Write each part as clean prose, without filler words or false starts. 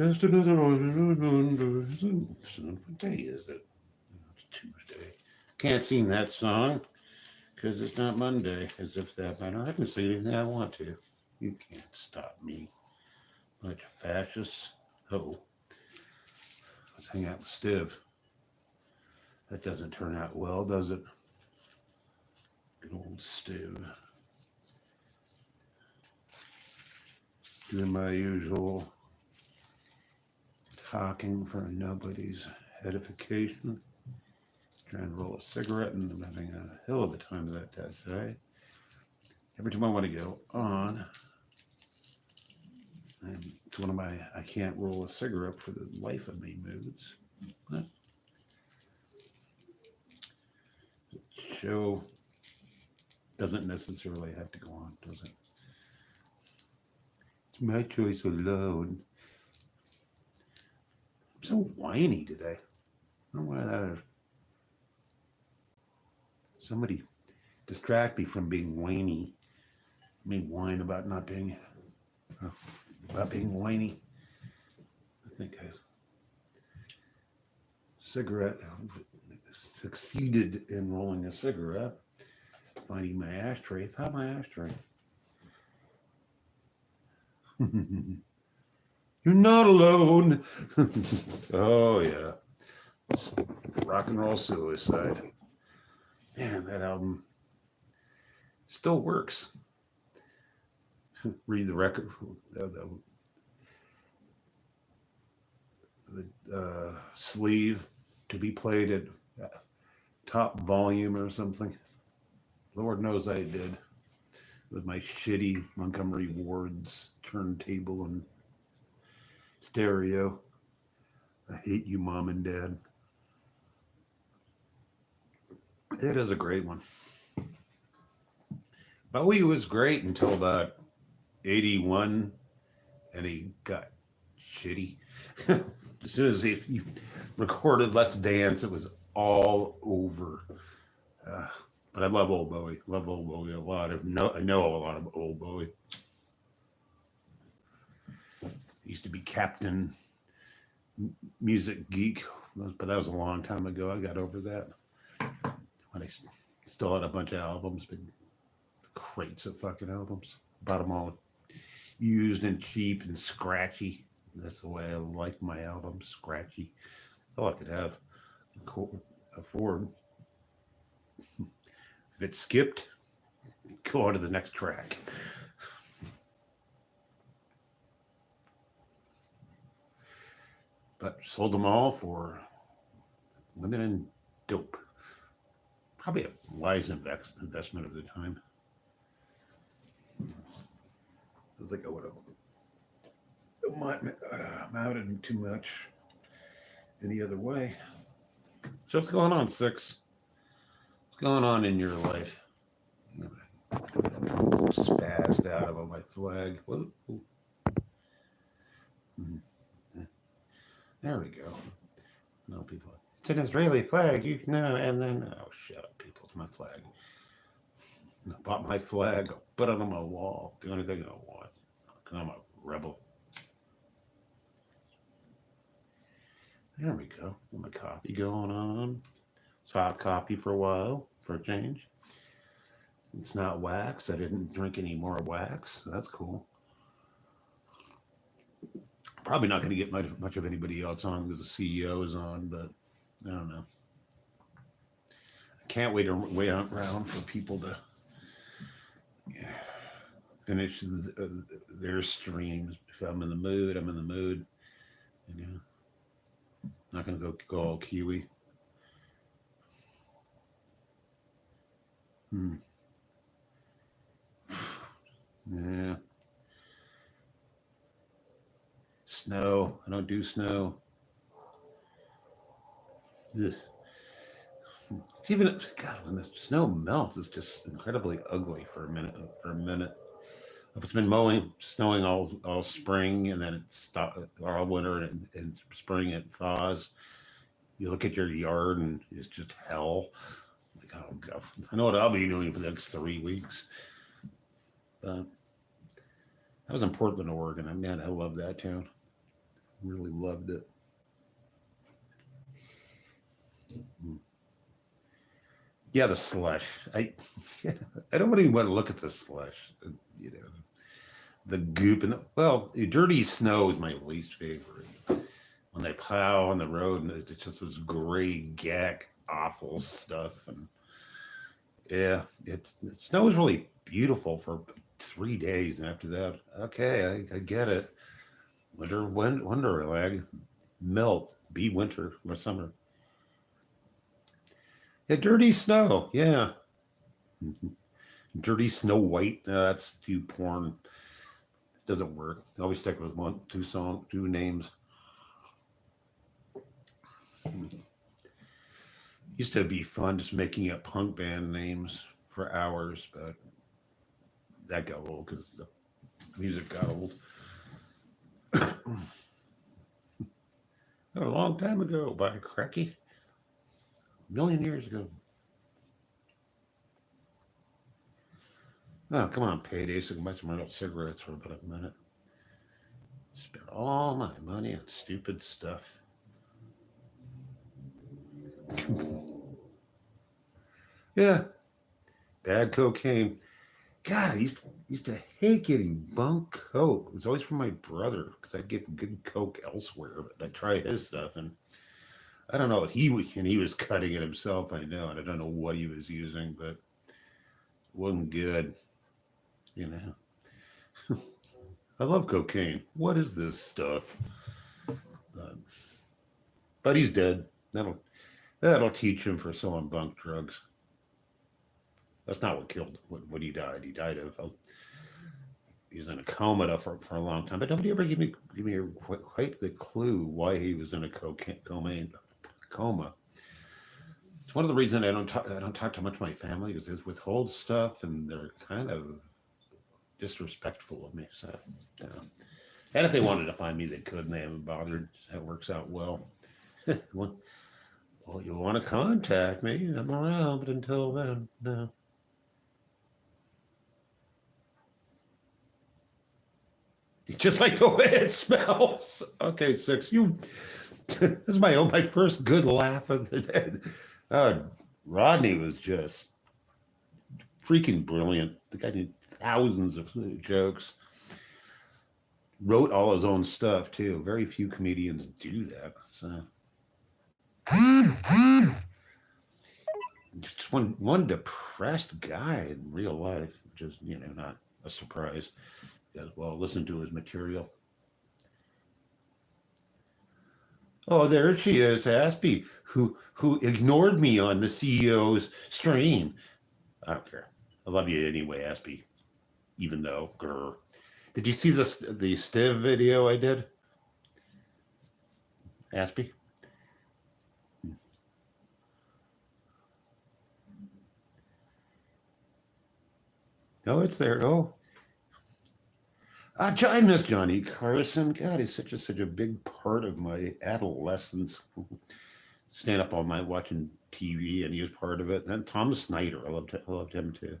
Just another one. What day is it? It's Tuesday. Can't sing that song because it's not Monday. As if that matter. I can sing anything I want to. You can't stop me. Bunch of fascists. Oh, let's hang out with Stiv. That doesn't turn out well, does it? Good old Stiv. Doing my usual talking for nobody's edification. Trying to roll a cigarette, and I'm having a hell of a time of that today. Every time I want to go on, and it's one of my I can't roll a cigarette for the life of me moods. But the show doesn't necessarily have to go on, does it? It's my choice alone. I'm so whiny today. I don't know why that is. Somebody distract me from being whiny. I mean, whine about not being whiny. I think I cigarette succeeded in rolling a cigarette, finding my ashtray. Found my ashtray. You're not alone. Oh yeah, rock and roll suicide. Man, that album still works. Read the record. The sleeve to be played at top volume or something. Lord knows I did with my shitty Montgomery Ward's turntable and stereo. I hate you, Mom and Dad. It is a great one. Bowie was great until about 81, and he got shitty. As soon as he recorded Let's Dance, it was all over. But I love old Bowie. Love old Bowie a lot. I know a lot of old Bowie. Used to be Captain Music Geek, but that was a long time ago. I got over that. When I still had a bunch of albums, big crates of fucking albums. Bought them all used and cheap and scratchy. That's the way I like my albums, scratchy. All I could have afford. If it skipped, go on to the next track. But sold them all for women and dope. Probably a wise investment of the time. I think I would have mounted too much any other way. So what's going on, Six? What's going on in your life? Spazzed out of my flag. Whoa. There we go. No people. It's an Israeli flag, you know, and then shut up, people. It's my flag. I bought my flag, I'll put it on my wall. The only thing I want. I'm a rebel. There we go. Got my coffee going on. It's hot coffee for a while, for a change. It's not wax. I didn't drink any more wax. So that's cool. Probably not going to get much of anybody else on because the CEO is on, but I don't know. I can't wait around for people to finish their streams. If I'm in the mood, I'm in the mood. You know, not going to go all Kiwi. Yeah. Snow. I don't do snow. Ugh. It's even God when the snow melts, it's just incredibly ugly for a minute. If it's been snowing all spring, and then it stops all winter, and spring it thaws. You look at your yard, and it's just hell. Like, oh God, I know what I'll be doing for the next 3 weeks. But I was in Portland, Oregon. I love that town. Really loved it. Yeah, the slush. I don't even want to look at the slush. You know, the goop and well, dirty snow is my least favorite. When they plow on the road and it's just this gray gack, awful stuff. And yeah, it snow is really beautiful for 3 days, and after that, okay, I get it. Wonderland, melt, be winter or summer. Yeah, dirty snow. Yeah, dirty Snow White. That's too porn. Doesn't work. I always stick with two names. Used to be fun just making up punk band names for hours, but that got old because the music got old. A long time ago, by cracky, a million years ago. Oh, come on, payday, so I can buy some real cigarettes for about a minute. Spent all my money on stupid stuff. Yeah, bad cocaine. God, I used to hate getting bunk coke. It was always from my brother because I'd get good coke elsewhere, but I'd try his stuff and I don't know what he was cutting it himself. I know, and I don't know what he was using, but it wasn't good. You know, I love cocaine. What is this stuff? Um, but he's dead. That'll teach him for selling bunk drugs. That's not what killed what he died. He died of he was in a coma for a long time. But nobody ever give me quite the clue why he was in a coma. It's one of the reasons I don't talk to much of my family because they withhold stuff and they're kind of disrespectful of me. So, yeah. And if they wanted to find me, they could, and they haven't bothered. That works out well. Well, you want to contact me? I'm around, but until then, no. Just like the way it smells. Okay, six. This is my first good laugh of the day. Uh, Rodney was just freaking brilliant. The guy did thousands of jokes. Wrote all his own stuff too. Very few comedians do that. So just one depressed guy in real life, which is not a surprise. As well, listen to his material. Oh, there she is, Aspie, who ignored me on the CEO's stream. I don't care. I love you anyway, Aspie. Even though, grr. Did you see the Stiv video I did, Aspie? Oh, it's there. Oh, I miss Johnny Carson. God, he's such a big part of my adolescence. Stand up all night watching TV, and he was part of it. And then Tom Snyder, I loved him too.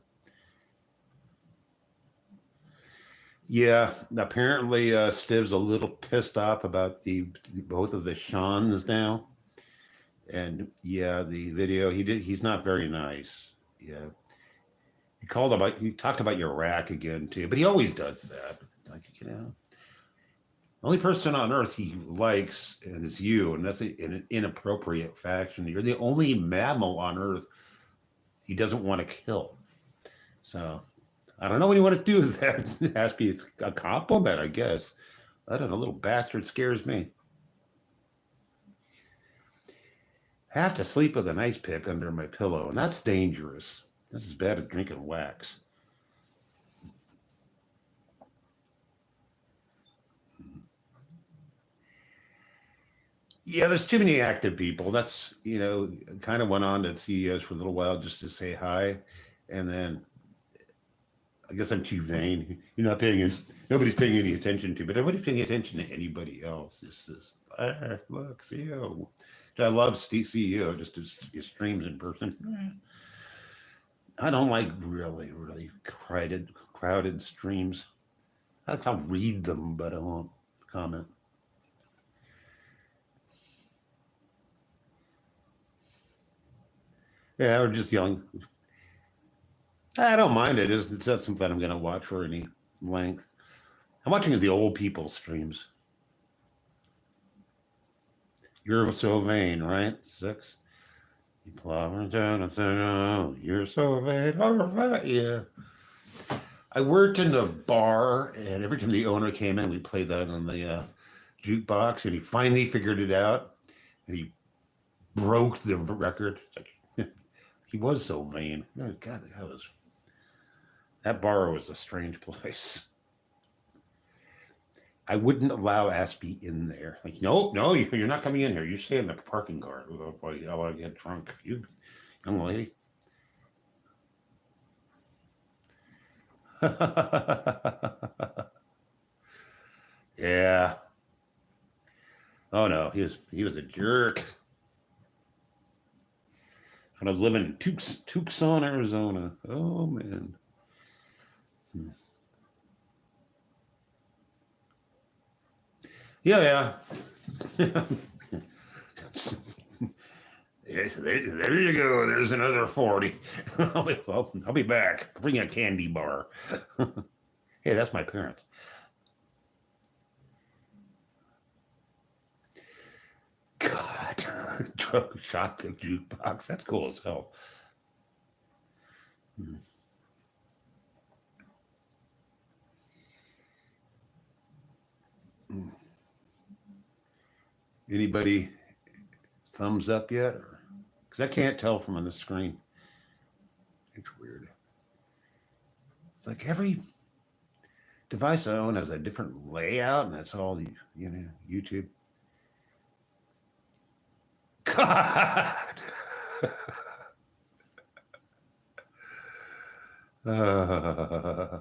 Yeah, apparently Stiv's a little pissed off about both of the Seans now, and yeah, the video he's not very nice. Yeah, he talked about Iraq again too, but he always does that. Like only person on earth he likes and is you, and that's in an inappropriate fashion. You're the only mammal on earth he doesn't want to kill. So I don't know what you want to do with that. It has to be a compliment, I guess. I don't know, little bastard scares me. Have to sleep with an ice pick under my pillow, and that's dangerous. That's as bad as drinking wax. Yeah, there's too many active people. That's kind of went on to CEOs for a little while just to say hi, and then I guess I'm too vain. You're not paying it. Nobody's paying any attention to, but nobody's paying attention to anybody else. It's just look, CEO. I love CEO just his streams in person. I don't like really, really crowded streams. I'll read them, but I won't comment. Yeah, we're just yelling. I don't mind it. It's not something I'm going to watch for any length. I'm watching the old people streams. You're so vain, right? 6. You plumber down and say, oh, you're so vain. All right, yeah. I worked in the bar, and every time the owner came in, we played that on the jukebox, and he finally figured it out, and he broke the record. It's like he was so vain. Oh, God, that bar was a strange place. I wouldn't allow Aspie in there. Like, no, you're not coming in here. You stay in the parking guard. While I get drunk. You, young lady. Yeah. Oh no, he was a jerk. When I was living in Tucson, Arizona. Oh man. Yeah, yeah. Yes, there you go. There's another 40. I'll be back. Bring a candy bar. Hey, that's my parents. God, shot the jukebox. That's cool as hell. Hmm. Anybody thumbs up yet? Because I can't tell from on the screen. It's weird. It's like every device I own has a different layout, and that's all YouTube. God. Uh,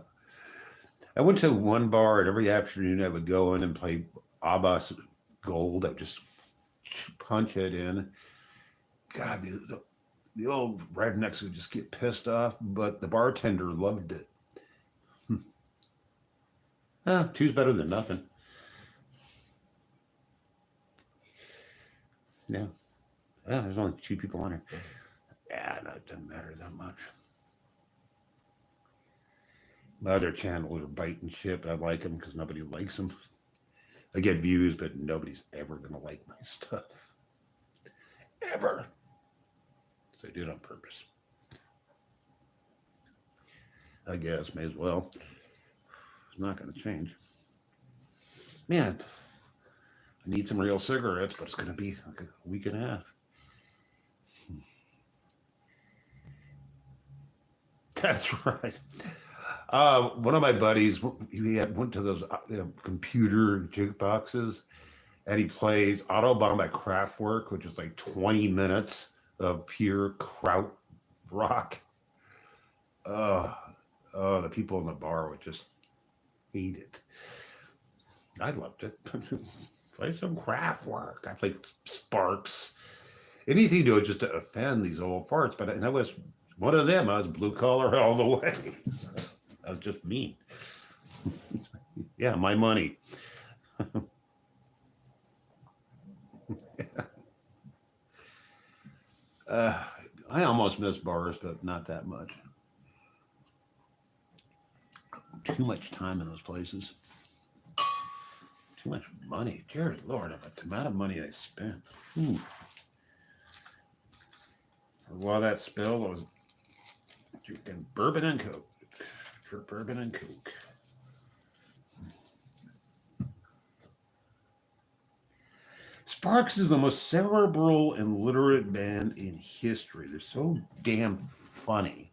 I went to one bar, and every afternoon I would go in and play Abbas Gold. I would just punch it in. God, the old rednecks would just get pissed off, but the bartender loved it. Two's better than nothing. Yeah. Yeah, there's only 2 people on here. Yeah, no, it doesn't matter that much. My other channels are biting shit, but I like them because nobody likes them. I get views, but nobody's ever going to like my stuff. Ever. So I do it on purpose. I guess, may as well. It's not going to change. Man, I need some real cigarettes, but it's going to be like a week and a half. That's right. One of my buddies, went to those computer jukeboxes, and he plays Autobahn by Kraftwerk, which is like 20 minutes of pure kraut rock. Oh, the people in the bar would just hate it. I loved it. Play some Kraftwerk. I played Sparks. Anything to just to offend these old farts, but I was one of them. I was blue collar all the way. I was just mean. Yeah, my money. Uh, I almost miss bars, but not that much. Too much time in those places. Too much money. Dear Lord, the amount of money I spent. Whew. While that spill, I was drinking bourbon and coke. For bourbon and coke. Sparks is the most cerebral and literate band in history. They're so damn funny.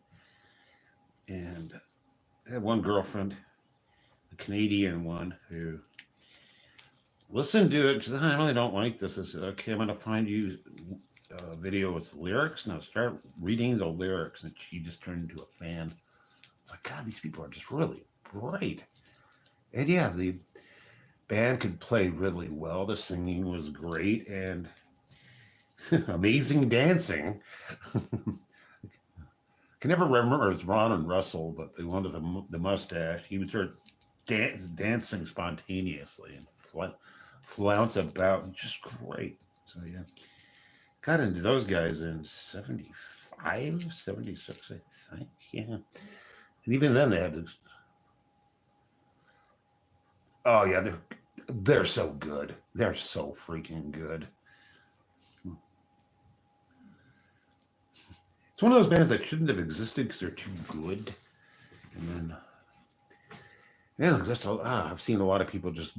And I had one girlfriend, a Canadian one, who listened to it. She said, I really don't like this. I said, okay, I'm going to find you a video with lyrics. Now start reading the lyrics. And she just turned into a fan. It's like, God, these people are just really great. And yeah, the band could play really well. The singing was great and amazing dancing. Can never remember it was Ron and Russell, but they wanted the mustache. He would start dancing spontaneously and flounce about. Just great. So yeah, got into those guys in '75. 576, I think. Yeah. And even then they had to. Oh yeah, they're so good. They're so freaking good. It's one of those bands that shouldn't have existed because they're too good. And then, yeah, I've seen a lot of people just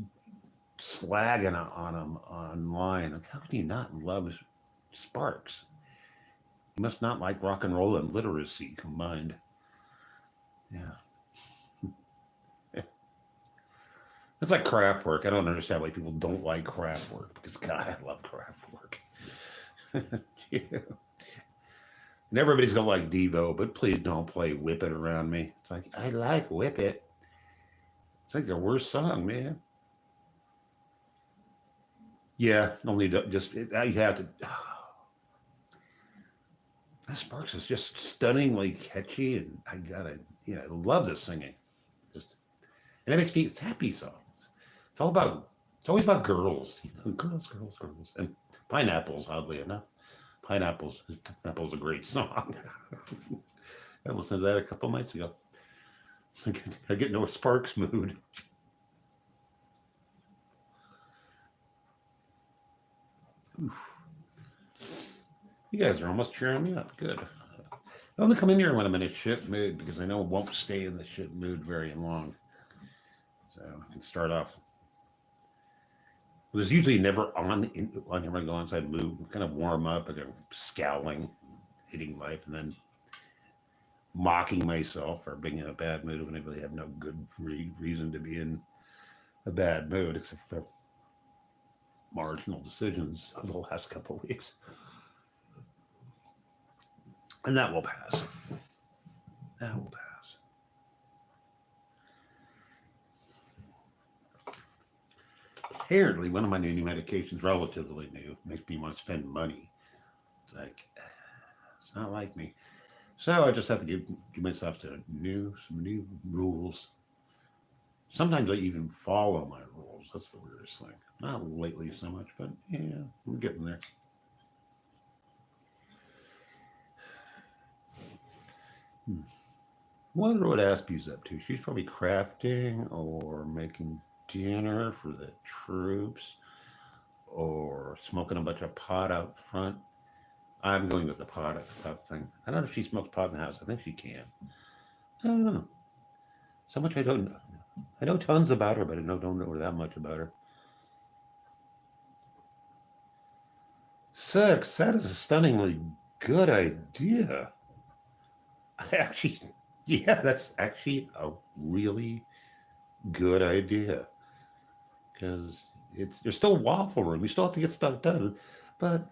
slagging on them online. Like, how can you not love Sparks? You must not like rock and roll and literacy combined. Yeah. It's like Kraftwerk. I don't understand why people don't like Kraftwerk because, God, I love Kraftwerk. Yeah. And everybody's gonna like Devo, but please don't play Whip It around me. It's like, I like Whip It. It's like their worst song, man. Yeah, only just you have to. Sparks is just stunningly catchy, and I gotta, I love the singing. Just, and it makes me it's happy songs. It's all about. It's always about girls, girls, girls, girls, and pineapples. Oddly enough, pineapples a great song. I listened to that a couple nights ago. I get no Sparks mood. Oof. You guys are almost cheering me up. Good. I only come in here when I'm in a shit mood because I know I won't stay in the shit mood very long. So I can start off. There's usually never on here when I go inside and move, kind of warm up, I go scowling, hating life, and then mocking myself for being in a bad mood when I really have no good reason to be in a bad mood, except for marginal decisions of the last couple of weeks. And that will pass. That will pass. Apparently, one of my new medications, relatively new, makes me want to spend money. It's like, it's not like me. So I just have to give myself some new rules. Sometimes I even follow my rules. That's the weirdest thing. Not lately so much, but yeah, I'm getting there. Wonder what Aspie's up to. She's probably crafting or making dinner for the troops or smoking a bunch of pot out front. I'm going with the pot thing. I don't know if she smokes pot in the house. I think she can. I don't know. So much I don't know. I know tons about her, but I don't know that much about her. 6. That is a stunningly good idea. Yeah, that's actually a really good idea. Because there's still waffle room. We still have to get stuff done. But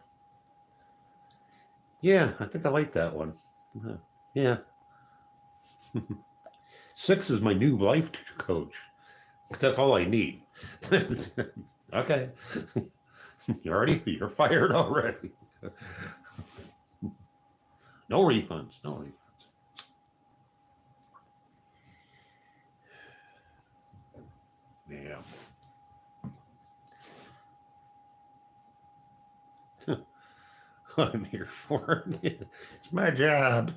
yeah, I think I like that one. Yeah. 6 is my new life coach. Because that's all I need. Okay. You're fired already. No refunds. No refunds. Yeah. I'm here for it. It's my job.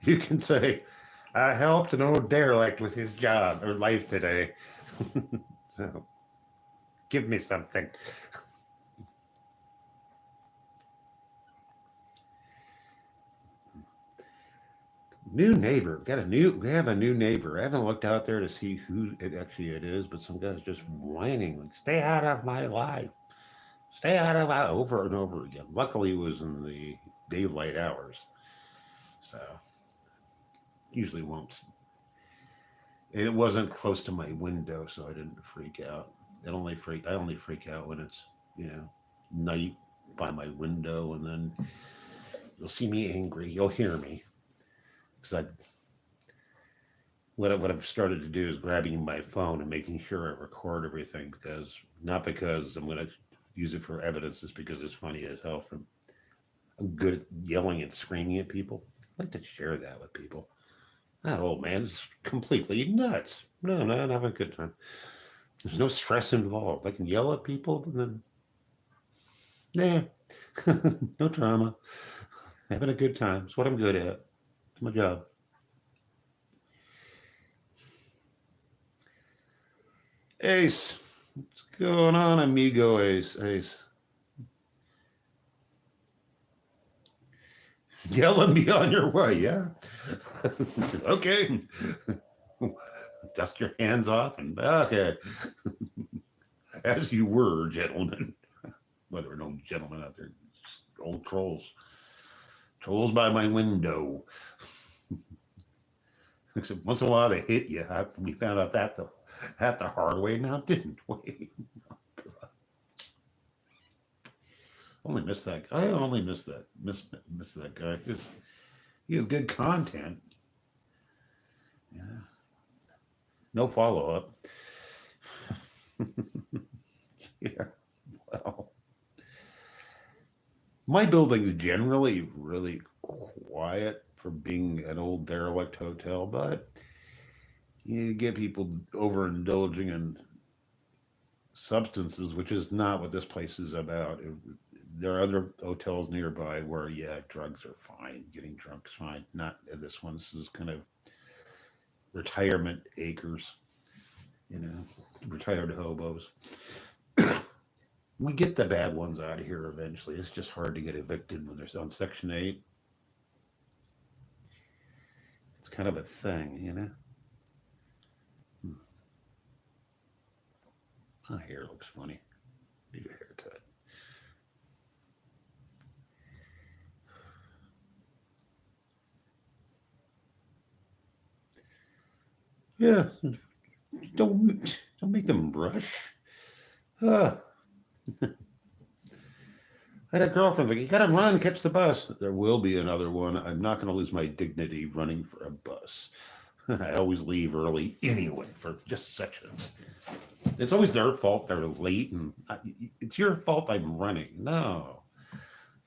You can say, I helped an old derelict with his job or life today. So, give me something. New neighbor. We have a new neighbor. I haven't looked out there to see who it is, but some guy's just whining, like, stay out of my life. Stay out of my over and over again. Luckily it was in the daylight hours. So usually won't. And it wasn't close to my window, so I didn't freak out. I only freak out when it's, night by my window, and then you'll see me angry. You'll hear me. Because what I've started to do is grabbing my phone and making sure I record everything, not because I'm going to use it for evidence, it's because it's funny as hell. I'm good at yelling and screaming at people. I like to share that with people. That old man's completely nuts. No, I'm having a good time. There's no stress involved. I can yell at people and then Nah, no drama. Having a good time. It's what I'm good at. It's my job. Ace, what's going on, amigo? Ace, Ace. Yelling me on your way, yeah? Okay. Dust your hands off and okay. As you were, gentlemen. Well, there were no gentlemen out there. Just old trolls. Trolls by my window. Except once in a while they hit you. We found out that the hard way now, didn't we? Only missed that. I only missed that. Miss that guy. He was good content. Yeah. No follow up. Yeah. Well, my building is generally really quiet for being an old derelict hotel, but you get people overindulging in substances, which is not what this place is about. There are other hotels nearby where, yeah, drugs are fine. Getting drunk is fine. Not this one. This is kind of retirement acres, you know, retired hobos. We get the bad ones out of here eventually. It's just hard to get evicted when they're on Section 8. It's kind of a thing, you know? Hmm. My hair looks funny. Need a haircut. Yeah, don't make them rush. Uh, I had a girlfriend like, you gotta run, catch the bus. There will be another one. I'm not gonna lose my dignity running for a bus. I always leave early anyway for just such a. It's always their fault they're late, and it's your fault I'm running. No,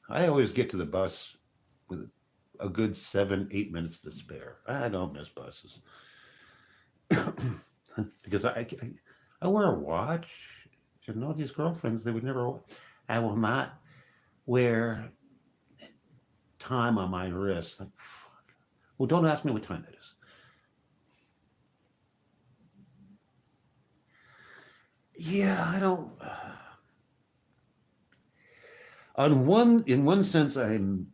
I always get to the bus with a good 7, 8 minutes to spare. I don't miss buses because I wear a watch, and all these girlfriends they would never. I will not wear time on my wrist. Like, fuck. Well, don't ask me what time that is. Yeah, I don't. In one sense, I'm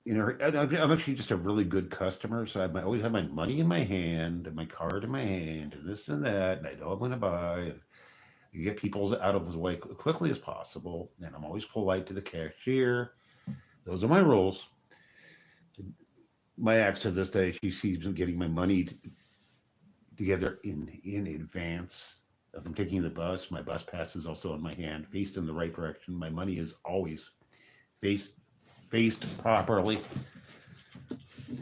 actually just a really good customer. So I always have my money in my hand and my card in my hand and this and that. And I know I'm going to buy. And you get people out of the way quickly as possible. And I'm always polite to the cashier. Those are my rules. My ex to this day, she sees me getting my money together in advance. If I'm taking the bus, my bus pass is also in my hand, faced in the right direction. My money is always faced faced properly.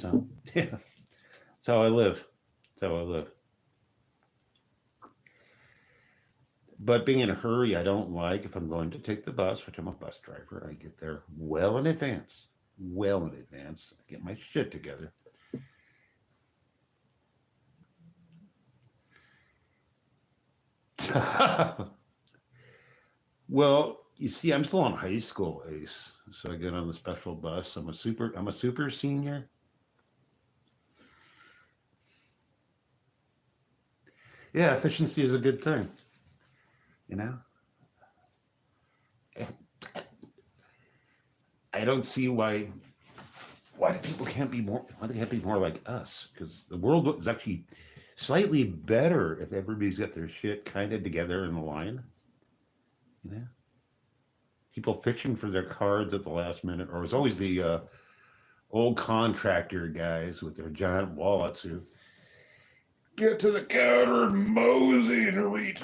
So yeah, that's how I live. That's how I live. But being in a hurry, I don't like if I'm going to take the bus, which I'm a bus driver. I get there well in advance. Well in advance. I get my shit together. Well, you see, I'm still in high school, Ace. So I get on the special bus. I'm a super senior. Yeah, efficiency is a good thing, you know? I don't see why people can't be more why they can't be more like us, because the world is actually slightly better if everybody's got their shit kind of together in the line, you know? People fishing for their cards at the last minute, or it's always the old contractor guys with their giant wallets who get to the counter and mosey and reach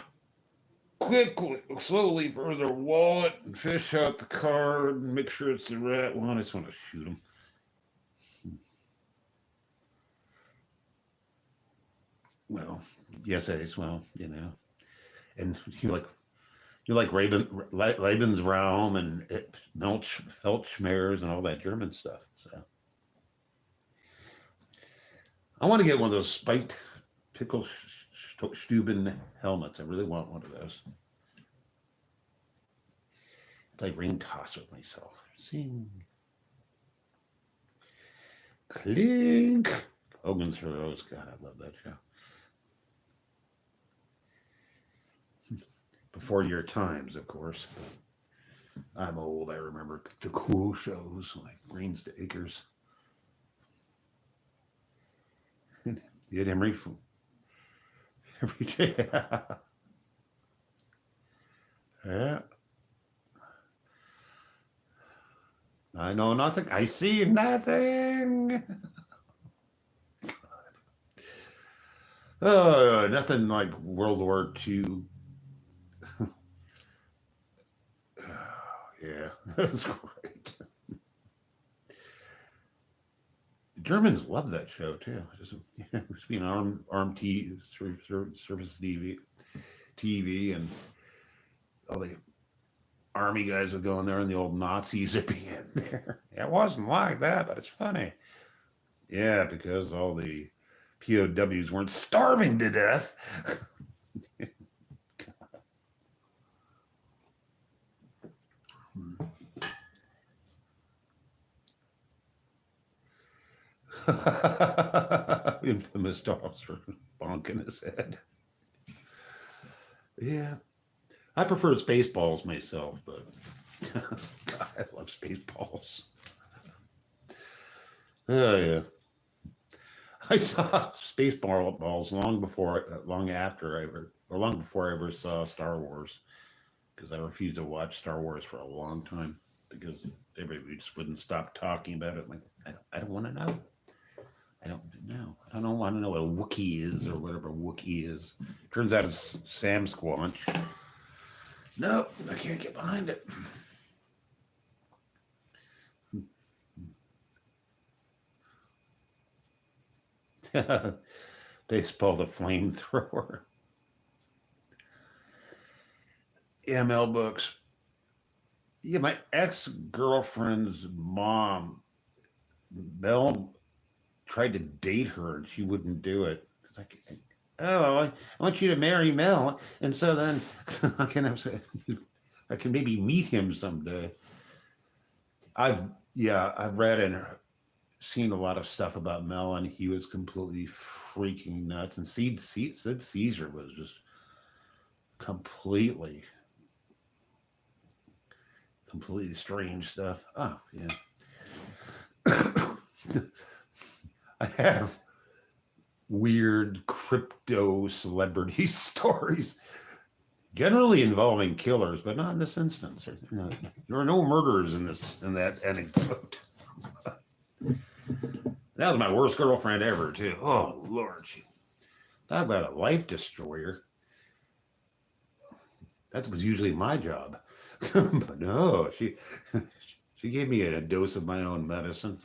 quickly, slowly for their wallet and fish out the card and make sure it's the right one. I just want to shoot them. Well, yes, Ace. Well, and you like Lebensraum and Melch Feltschmers and all that German stuff. So I want to get one of those spiked pickle Stuben helmets. I really want one of those. Play ring toss with myself. Sing. Clink. Hogan's Heroes. God, I love that show. Before your times, of course. I'm old. I remember the cool shows like Brains to Acres. You had Emery from every day. Yeah. I know nothing. I see nothing. Oh, nothing like World War II. Yeah, that was great. The Germans loved that show too. Just being armed service TV, and all the army guys would go in there, and the old Nazis would be in there. It wasn't like that, but it's funny. Yeah, because all the POWs weren't starving to death. Infamous dogs for bonking his head. Yeah, I prefer Spaceballs myself, but God, I love Spaceballs. Oh yeah, I saw Spaceballs long after I ever, or long before I ever saw Star Wars, because I refused to watch Star Wars for a long time because everybody just wouldn't stop talking about it. Like, I don't want to know. I don't know. I don't want to know what a Wookiee is or whatever Wookiee is. Turns out it's Sam Squanch. Nope, I can't get behind it. Baseball the flamethrower. ML books. Yeah, my ex-girlfriend's mom, Mel, tried to date her and she wouldn't do it. It's like, oh, I want you to marry Mel, and so then I can maybe meet him someday. I've read and seen a lot of stuff about Mel, and he was completely freaking nuts. And Sid Caesar was just completely, completely strange stuff. Oh yeah, I have weird crypto celebrity stories, generally involving killers, but not in this instance. There are no murderers in that anecdote. That was my worst girlfriend ever, too. Oh Lord, talk about a life destroyer. That was usually my job, but no, she gave me a dose of my own medicine.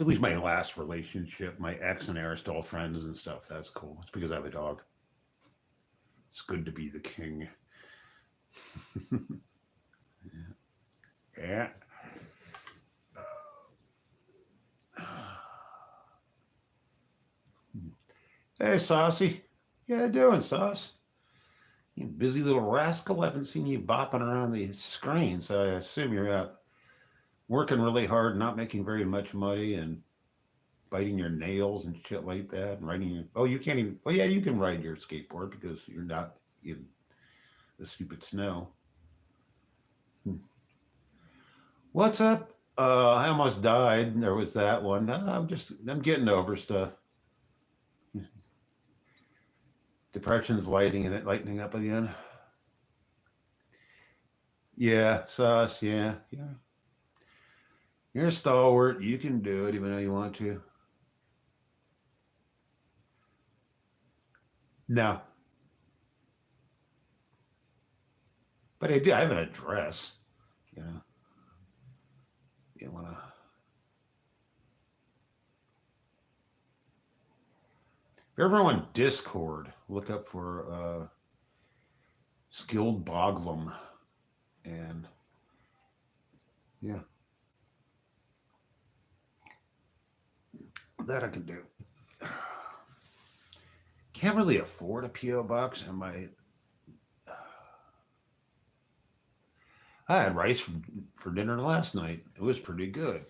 At least my last relationship, my ex and I are still friends and stuff. That's cool. It's because I have a dog. It's good to be the king. Yeah. Hey, Saucy. How you doing, Sauce? You busy little rascal. I haven't seen you bopping around the screen, so I assume you're out working really hard, not making very much money, and biting your nails and shit like that, and riding your. Oh, you can't even. Oh, yeah, you can ride your skateboard because you're not in the stupid snow. Hmm. What's up? I almost died. There was that one. I'm getting over stuff. Depression's lightening up again. Yeah, Sauce. Yeah, yeah. You're a stalwart. You can do it even though you want to. No, but I do. I have an address. You know, you wanna. If you're ever on Discord, look up for Skilled Boglum, and yeah, that I can do. Can't really afford a PO box, and my I had rice for dinner last night. It was pretty good.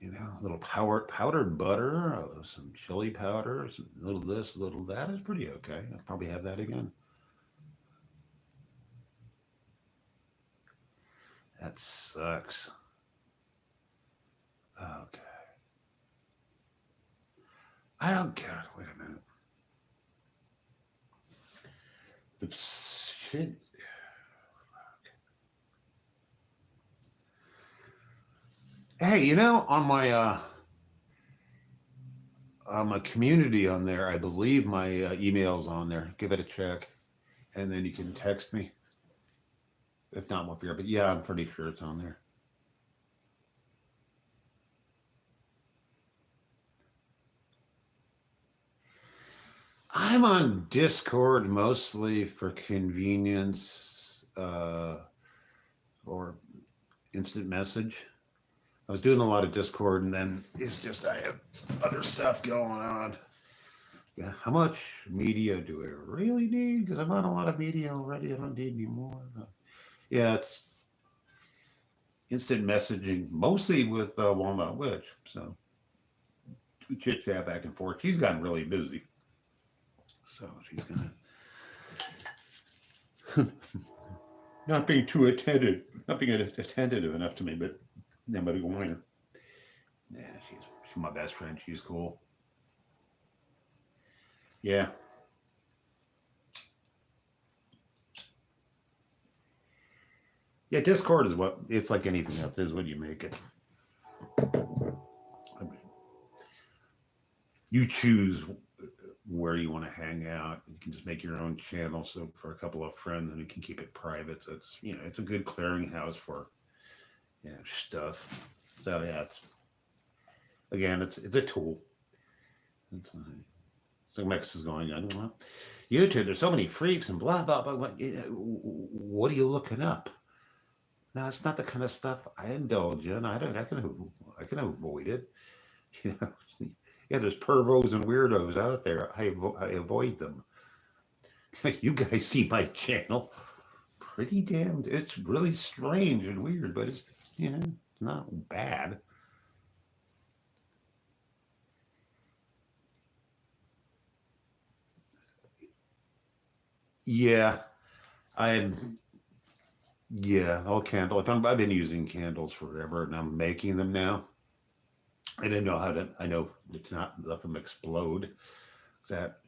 A little powdered butter, some chili powder, some little this, little that is pretty okay. I'll probably have that again. That sucks. Okay. I don't care. Wait a minute. The shit. Hey, on my community on there, I believe my email's on there. Give it a check, and then you can text me if not up here. But yeah, I'm pretty sure it's on there. I'm on Discord mostly for convenience or instant message. I was doing a lot of Discord, and then it's just I have other stuff going on. Yeah, how much media do I really need? Because I'm on a lot of media already. I don't need any more. Yeah, it's instant messaging, mostly with Walnut Witch. So we chit chat back and forth. She's gotten really busy, so she's gonna not being too attentive, not being attentive enough to me, but nobody whiner. Yeah, she's my best friend. She's cool. Yeah. Yeah, Discord is what it's like anything else. Is what you make it. I mean, you choose where you want to hang out. You can just make your own channel. So for a couple of friends, and you can keep it private. So it's a good clearinghouse for stuff. So yeah, it's a tool. It's, so Mex is going on. Well, YouTube, there's so many freaks and blah blah blah. What are you looking up? No, it's not the kind of stuff I indulge in. I can avoid it. You know, yeah, there's pervos and weirdos out there. I avoid them. You guys see my channel? Pretty damned. It's really strange and weird, but it's not bad. Yeah, I'm. Yeah, all candle. I've been using candles forever, and I'm making them now. I didn't know how to. I know it's not let them explode. That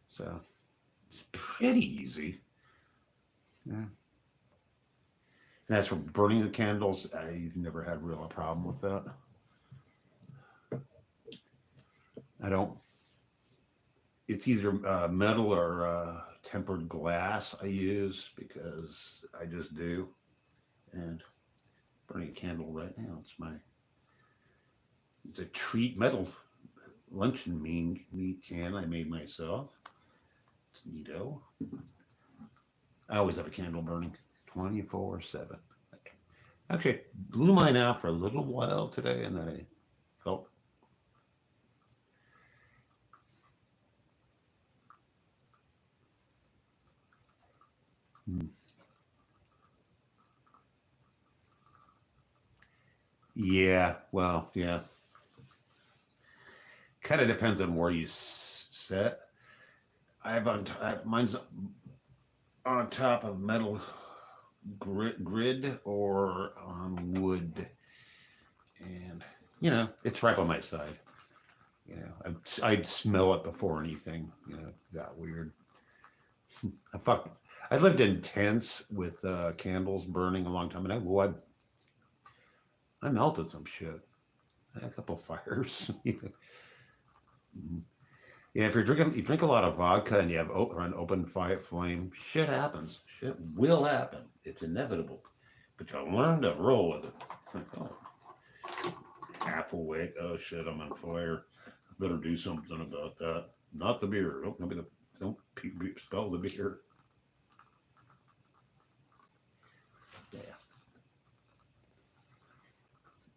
so it's pretty easy. Yeah. And as for burning the candles, I've never had real a problem with that. I don't. It's either metal or tempered glass I use because I just do. And burning a candle right now, it's a treat metal luncheon meat can I made myself. It's neato. I always have a candle burning 24/7. Actually, I blew mine out for a little while today, and then I felt. Hmm. Yeah, well, yeah. Kind of depends on where you set. Mine's on top of metal grid or on wood, and it's right by my side. I'd smell it before anything. Got weird. I fuck. I lived in tents with candles burning a long time, and I melted some shit. I had a couple fires. Yeah, if you drink a lot of vodka and you have an open fire flame, shit happens. Shit will happen. It's inevitable. But you learn to roll with it. Like, oh, half awake. Oh shit, I'm on fire. I better do something about that. Not the beer. Don't spell the beer. Yeah.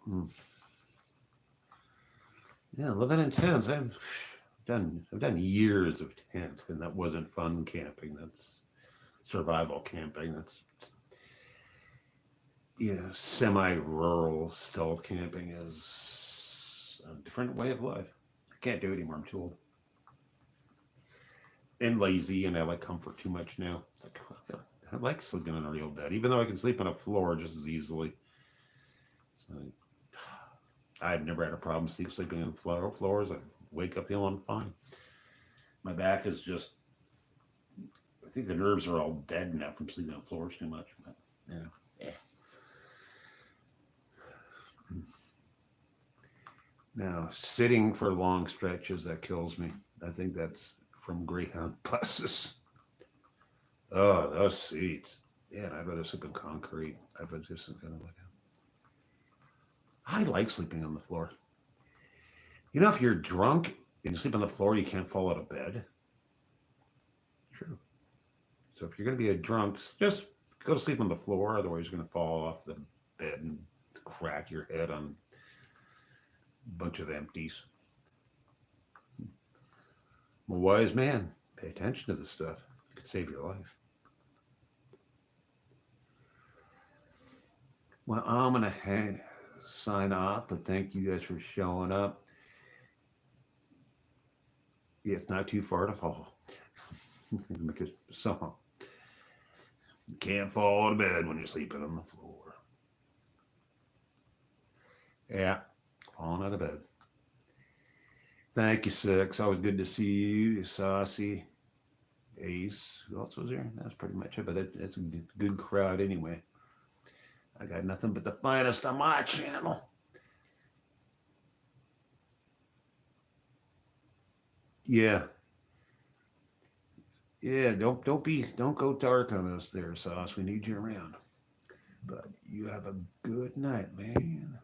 Mm. Yeah, living in tents. I've done years of tent, and that wasn't fun camping. That's survival camping. That's semi-rural stealth camping is a different way of life. I can't do it anymore. I'm too old and lazy, and I like comfort too much now. Like, I like sleeping on a real bed, even though I can sleep on a floor just as easily. So, I've never had a problem sleeping on floors. I wake up feeling fine. My back is just, I think the nerves are all dead now from sleeping on floors too much. But, yeah. Now, sitting for long stretches, that kills me. I think that's from Greyhound buses. Oh, those seats. Yeah, I'd rather sleep in concrete. I'd rather just kind of like, I like sleeping on the floor. If you're drunk and you sleep on the floor, you can't fall out of bed. True. So if you're going to be a drunk, just go to sleep on the floor. Otherwise, you're going to fall off the bed and crack your head on a bunch of empties. I'm a wise man. Pay attention to this stuff. It could save your life. Well, I'm going to sign off, but thank you guys for showing up. Yeah, it's not too far to fall. Make a song. You can't fall out of bed when you're sleeping on the floor. Yeah, falling out of bed. Thank you, Six. Always good to see you. Saucy, Ace. Who else was there? That's pretty much it, but that's a good crowd anyway. I got nothing but the finest on my channel. Yeah. Yeah, don't go dark on us there, Sauce. We need you around. But you have a good night, man.